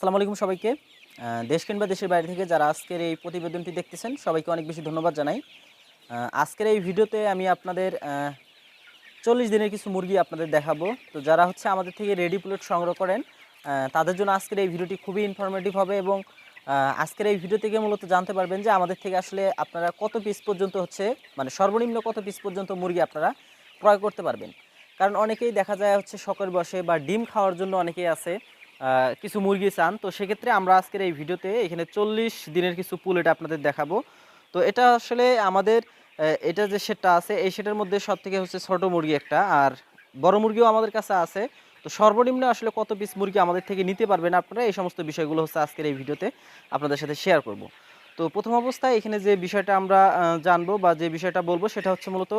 আসসালামু আলাইকুম সবাইকে। দেশ কিংবা দেশের বাইরে থেকে যারা আজকের এই প্রতিবেদনটি দেখতেছেন সবাইকে অনেক বেশি ধন্যবাদ জানাই। আজকের এই ভিডিওতে আমি আপনাদের 40 দিনের কিছু মুরগি আপনাদের দেখাবো। তো যারা হচ্ছে আমাদের থেকে রেডি প্লট সংগ্রহ করেন তাদের জন্য আজকের এই ভিডিওটি খুবই ইনফরমেটিভ হবে এবং আজকের এই ভিডিও থেকে মূলত জানতে পারবেন যে আমাদের থেকে আসলে আপনারা কত পিস পর্যন্ত হচ্ছে মানে সর্বনিম্ন কত পিস পর্যন্ত মুরগি আপনারা ক্রয় করতে পারবেন। কারণ অনেকেই দেখা যায় হচ্ছে শখের বশে বা ডিম খাওয়ার জন্য অনেকেই আছে কিছু মুরগি চান। তো সেক্ষেত্রে আমরা আজকের এই ভিডিওতে এখানে 40 দিনের কিছু পুলেট আপনাদের দেখাবো। তো এটা আসলে আমাদের এটা যে শেডটা আছে এই শেডের মধ্যে সবথেকে হচ্ছে ছোট মুরগি একটা, আর বড় মুরগিও আমাদের কাছে আছে। তো সর্বনিম্ন আসলে কত পিস মুরগি আমাদের থেকে নিতে পারবেন আপনারা, এই সমস্ত বিষয়গুলো হচ্ছে আজকের এই ভিডিওতে আপনাদের সাথে শেয়ার করব। তো প্রথম অবস্থায় এখানে যে বিষয়টা আমরা জানবো বা যে বিষয়টা বলবো সেটা হচ্ছে মূলত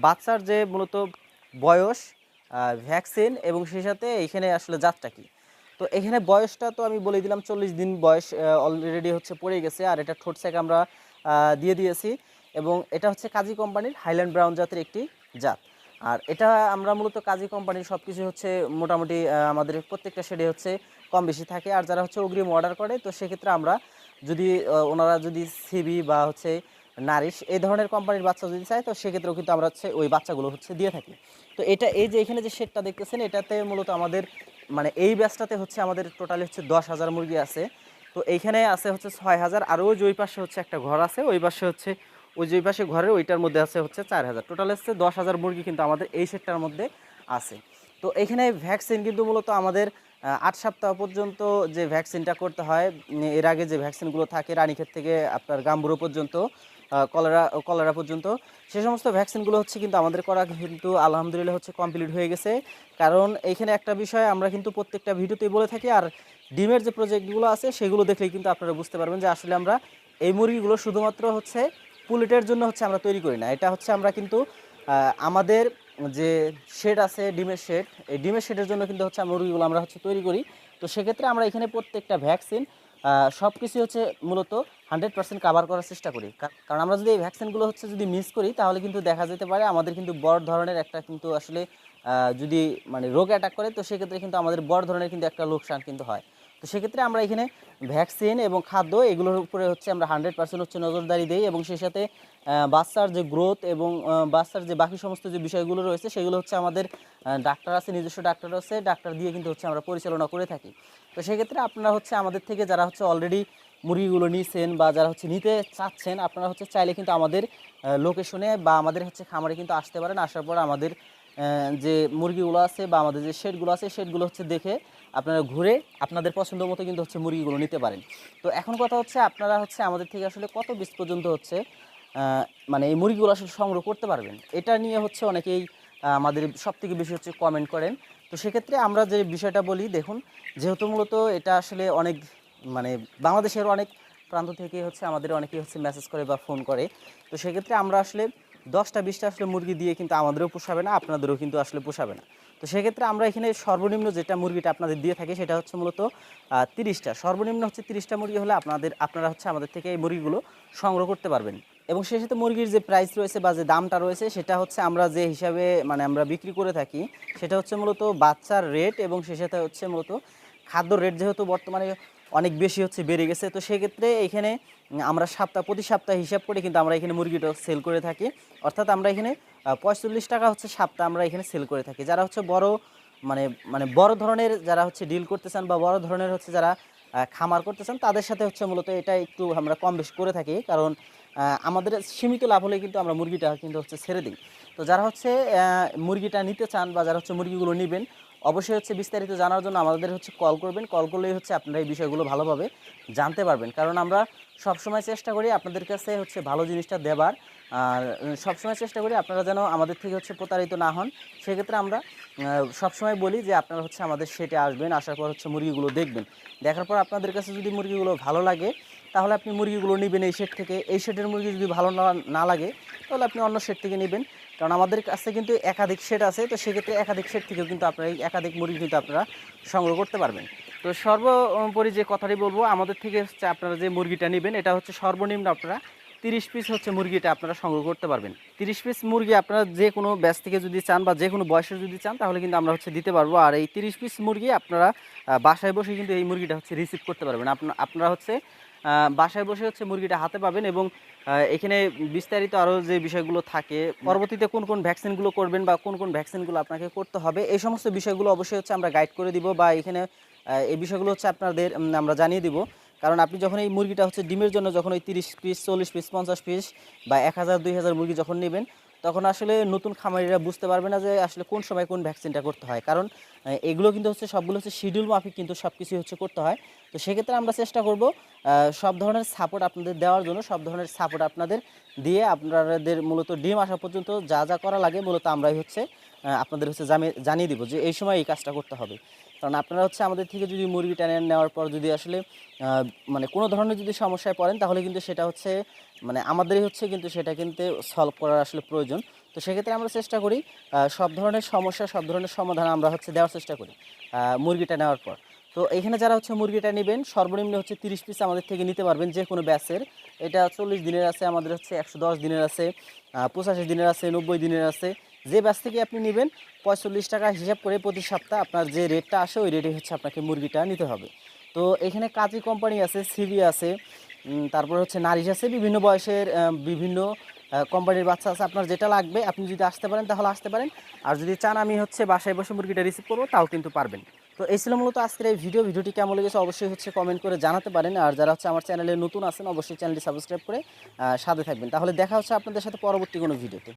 বাচ্চার যে মূলত বয়স, ভ্যাকসিন এবং সেই সাথে এখানে আসলে জাতটা কি। তো এখানে বয়সটা তো আমি বলে দিলাম 40 দিন বয়স অলরেডি হচ্ছে পড়ে গেছে, আর এটা ঠোঁট স্যাক আমরা দিয়ে দিয়েছি এবং এটা হচ্ছে কাজী কোম্পানির হাইল্যান্ড ব্রাউন জাতের একটি জাত। আর এটা আমরা মূলত কাজী কোম্পানির সব কিছু হচ্ছে মোটামুটি আমাদের প্রত্যেকটা শেডে হচ্ছে কম বেশি থাকে। আর যারা হচ্ছে অগ্রিম অর্ডার করে তো সেক্ষেত্রে আমরা যদি ওনারা যদি সিবি বা হচ্ছে নারিশ এই ধরনের কোম্পানির বাচ্চা যদি চায় তো সেক্ষেত্রেও কিন্তু আমরা হচ্ছে ওই বাচ্চাগুলো হচ্ছে দিয়ে থাকি। তো এটা এই যে এখানে যে শেডটা দেখতেছেন এটাতে মূলত আমাদের মানে এই ব্যাচটাতে হচ্ছে আমাদের টোটালি হচ্ছে 10,000 মুরগি আছে। তো এইখানে আছে হচ্ছে 6,000, আর ওই যে ওই পাশে হচ্ছে একটা ঘর আছে, ওই পাশে হচ্ছে ওই যে ওই পাশে ঘরের ওইটার মধ্যে আছে হচ্ছে 4,000, টোটাল হচ্ছে 10,000 মুরগি কিন্তু আমাদের এই শেডটার মধ্যে আছে। তো এখানে ভ্যাকসিন কিন্তু মূলত আমাদের 8 সপ্তাহ পর্যন্ত যে ভ্যাকসিনটা করতে হয়, এর আগে যে ভ্যাকসিনগুলো থাকে রানীক্ষেত থেকে আপনার গাম্বুরো পর্যন্ত, কলেরা পর্যন্ত, সে সমস্ত ভ্যাকসিনগুলো হচ্ছে কিন্তু আমাদের করা কিন্তু আলহামদুলিল্লাহ হচ্ছে কমপ্লিট হয়ে গেছে। কারণ এইখানে একটা বিষয় আমরা কিন্তু প্রত্যেকটা ভিডিওতেই বলে থাকি, আর ডিমের যে প্রজেক্টগুলো আছে সেগুলো দেখলেই কিন্তু আপনারা বুঝতে পারবেন যে আসলে আমরা এই মুরগিগুলো শুধুমাত্র হচ্ছে পুলেটের জন্য হচ্ছে আমরা তৈরি করি না। এটা হচ্ছে আমরা কিন্তু আমাদের যে শেড আছে ডিমের শেড, এই ডিমের শেডের জন্য কিন্তু হচ্ছে মুরগিগুলো আমরা হচ্ছে তৈরি করি। তো সেক্ষেত্রে আমরা এখানে প্রত্যেকটা ভ্যাকসিন সব কিছু হচ্ছে মূলত 100% কাভার করার চেষ্টা করি। কারণ আমরা যদি এই ভ্যাকসিনগুলো হচ্ছে যদি মিস করি তাহলে কিন্তু দেখা যেতে পারে আমাদের কিন্তু বড় ধরনের একটা কিন্তু আসলে যদি মানে রোগ অ্যাটাক করে তো সেক্ষেত্রে কিন্তু আমাদের বড় ধরনের কিন্তু একটা লোকসান কিন্তু হয়। তো সেক্ষেত্রে আমরা এখানে ভ্যাকসিন এবং খাদ্য এগুলোর উপরে হচ্ছে আমরা 100% হচ্ছে নজরদারি দেই এবং সেই সাথে বাচ্চার যে গ্রোথ এবং বাচ্চার যে বাকি সমস্ত যে বিষয়গুলো রয়েছে সেগুলো হচ্ছে আমাদের ডাক্তার আছে, নিজস্ব ডাক্তার আছে, ডাক্তার দিয়ে কিন্তু হচ্ছে আমরা পরিচালনা করে থাকি। তো সেক্ষেত্রে আপনারা হচ্ছে আমাদের থেকে যারা হচ্ছে অলরেডি মুরগিগুলো নিছেন বা যারা হচ্ছে নিতে চাচ্ছেন আপনারা হচ্ছে চাইলে কিন্তু আমাদের লোকেশনে বা আমাদের হচ্ছে খামারে কিন্তু আসতে পারেন। আসার পর আমাদের যে মুরগিগুলো আছে বা আমাদের যে শেডগুলো আছে শেডগুলো হচ্ছে দেখে আপনারা ঘুরে আপনাদের পছন্দ মতো কিন্তু হচ্ছে মুরগিগুলো নিতে পারেন। তো এখন কথা হচ্ছে আপনারা হচ্ছে আমাদের থেকে আসলে কত পিস পর্যন্ত হচ্ছে মানে এই মুরগিগুলো আসলে সংগ্রহ করতে পারবেন, এটা নিয়ে হচ্ছে অনেকেই আমাদের সবথেকে বেশি হচ্ছে কমেন্ট করেন। তো সেক্ষেত্রে আমরা যে বিষয়টা বলি, দেখুন যেহেতু মূলত এটা আসলে অনেক মানে বাংলাদেশের অনেক প্রান্ত থেকে হচ্ছে আমাদের অনেকেই হচ্ছে মেসেজ করে বা ফোন করে। তো সেক্ষেত্রে আমরা আসলে 10টা 20টা আসলে মুরগি দিয়ে কিন্তু আমাদেরও পোষাবে না, আপনাদেরও কিন্তু আসলে পোষাবে না। তো সেক্ষেত্রে আমরা এখানে সর্বনিম্ন যেটা মুরগিটা আপনাদের দিয়ে থাকি সেটা হচ্ছে মূলত 30টা, সর্বনিম্ন হচ্ছে 30টা মুরগি হলে আপনারা হচ্ছে আমাদের থেকে এই মুরগিগুলো সংগ্রহ করতে পারবেন। এবং সেই সাথে মুরগির যে প্রাইস রয়েছে বা যে দামটা রয়েছে সেটা হচ্ছে আমরা যে হিসাবে মানে আমরা বিক্রি করে থাকি সেটা হচ্ছে মূলত বাচ্চার রেট এবং সেই সাথে হচ্ছে মূলত খাদ্য রেট যেহেতু বর্তমানে অনেক বেশি হচ্ছে বেড়ে গেছে। তো সেক্ষেত্রে এখানে আমরা প্রতি সপ্তাহে হিসাব করে কিন্তু আমরা এখানে মুরগিটা সেল করে থাকি। অর্থাৎ আমরা এখানে 45 টাকা হচ্ছে সপ্তাহে আমরা এখানে সেল করে থাকি। যারা হচ্ছে বড় মানে মানে বড় ধরনের যারা হচ্ছে ডিল করতে চান বা বড় ধরনের হচ্ছে যারা খামার করতে চান তাদের সাথে হচ্ছে মূলত এটা একটু আমরা কম বেশি করে থাকি। কারণ আমাদের সীমিত লাভ হলে কিন্তু আমরা মুরগিটা কিন্তু হচ্ছে ছেড়ে দিই। তো যারা হচ্ছে মুরগিটা নিতে চান বা যারা হচ্ছে মুরগিগুলো নেবেন অবশ্যই হচ্ছে বিস্তারিত জানার জন্য আমাদের হচ্ছে কল করবেন। কল করলেই হচ্ছে আপনারা এই বিষয়গুলো ভালোভাবে জানতে পারবেন। কারণ আমরা সবসময় চেষ্টা করি আপনাদের কাছে হচ্ছে ভালো জিনিসটা দেবার, আর সবসময় চেষ্টা করি আপনারা যেন আমাদের থেকে হচ্ছে প্রতারিত না হন। সেক্ষেত্রে আমরা সবসময় বলি যে আপনারা হচ্ছে আমাদের সেটে আসবেন, আসার পর হচ্ছে মুরগিগুলো দেখবেন। দেখার পর আপনাদের কাছে যদি মুরগিগুলো ভালো লাগে তাহলে আপনি মুরগিগুলো নেবেন এই শেড থেকে। এই শেডের মুরগি যদি ভালো না লাগে তাহলে আপনি অন্য শেড থেকে নেবেন। কারণ আমাদের কাছে কিন্তু একাধিক শেড আছে। তো সেক্ষেত্রে একাধিক শেড থেকেও কিন্তু আপনারা এই একাধিক মুরগি কিন্তু আপনারা সংগ্রহ করতে পারবেন। তো সর্বোপরি যে কথাটি বলবো, আমাদের থেকে হচ্ছে আপনারা যে মুরগিটা নেবেন এটা হচ্ছে সর্বনিম্ন আপনারা 30 পিস হচ্ছে মুরগিটা আপনারা সংগ্রহ করতে পারবেন। 30 পিস মুরগি আপনারা যে কোনো ব্যাচ থেকে যদি চান বা যে কোনো বয়সের যদি চান তাহলে কিন্তু আমরা হচ্ছে দিতে পারবো। আর এই 30 পিস মুরগি আপনারা বাসায় বসে কিন্তু এই মুরগিটা হচ্ছে রিসিভ করতে পারবেন। আপনারা হচ্ছে বাসায় বসে হচ্ছে মুরগিটা হাতে পাবেন এবং এখানে বিস্তারিত আরও যে বিষয়গুলো থাকে, পরবর্তীতে কোন কোন ভ্যাকসিনগুলো করবেন বা কোন কোন ভ্যাকসিনগুলো আপনাকে করতে হবে, এই সমস্ত বিষয়গুলো অবশ্যই হচ্ছে আমরা গাইড করে দিব বা এখানে এই বিষয়গুলো হচ্ছে আপনাদের আমরা জানিয়ে দিব। কারণ আপনি যখন এই মুরগিটা হচ্ছে ডিমের জন্য যখন ওই 30 পিস 40 পিস 50 পিস বা 1000 2000 মুরগি যখন নেবেন, তখন আসলে নতুন খামারিরা বুঝতে পারবে না যে আসলে কোন সময় কোন ভ্যাকসিনটা করতে হয়। কারণ এগুলো কিন্তু হচ্ছে সবগুলো হচ্ছে শিডিউল মাফিক কিন্তু সব কিছুই হচ্ছে করতে হয়। তো সেক্ষেত্রে আমরা চেষ্টা করব সব ধরনের সাপোর্ট আপনাদের দেওয়ার জন্য, সব ধরনের সাপোর্ট আপনাদের দিয়ে আপনাদের মূলত ডিম আসা পর্যন্ত যা যা করা লাগে মূলত আমরাই হচ্ছে আপনাদের হচ্ছে জানিয়ে দিব যে এই সময় এই কাজটা করতে হবে। কারণ আপনারা হচ্ছে আমাদের থেকে যদি মুরগিটা নেওয়ার পর যদি আসলে মানে কোনো ধরনের যদি সমস্যায় পড়েন তাহলে কিন্তু সেটা হচ্ছে মানে আমাদেরই হচ্ছে কিন্তু সেটা কিন্তু সলভ করার আসলে প্রয়োজন। তো সেক্ষেত্রে আমরা চেষ্টা করি সব ধরনের সমস্যা, সব ধরনের সমাধান আমরা হচ্ছে দেওয়ার চেষ্টা করি মুরগিটা নেওয়ার পর। তো এখানে যারা হচ্ছে মুরগিটা নেবেন সর্বনিম্ন হচ্ছে 30 পিস আমাদের থেকে নিতে পারবেন যে কোনো ব্যাচের। এটা 40 দিনের আছে, আমাদের হচ্ছে 110 দিনের আছে, 85 দিনের আছে, 90 দিনের আছে। যে ব্যাচ থেকে আপনি নেবেন 45 টাকা হিসাব করে প্রতি সপ্তাহ আপনার যে রেটটা আসে ওই রেটে হচ্ছে আপনাকে মুরগিটা নিতে হবে। তো এখানে কাজী কোম্পানি আছে, সিবি আছে, তারপর হচ্ছে নারিশ আছে, বিভিন্ন বয়সের বিভিন্ন কোম্পানির বাচ্চা আছে। আপনার যেটা লাগবে আপনি যদি আসতে পারেন তাহলে আসতে পারেন, আর যদি চান আমি হচ্ছে বাসায় বসে মুরগিটা রিসিভ করবো তাও কিন্তু পারবেন। তো এই ছিল মূলত আজকের এই ভিডিওটি কেমন লেগেছে অবশ্যই হচ্ছে কমেন্ট করে জানাতে পারেন। আর যারা হচ্ছে আমার চ্যানেলে নতুন আছেন অবশ্যই চ্যানেলটি সাবস্ক্রাইব করে সাথে থাকবেন। তাহলে দেখা হচ্ছে আপনাদের সাথে পরবর্তী কোনো ভিডিওতে।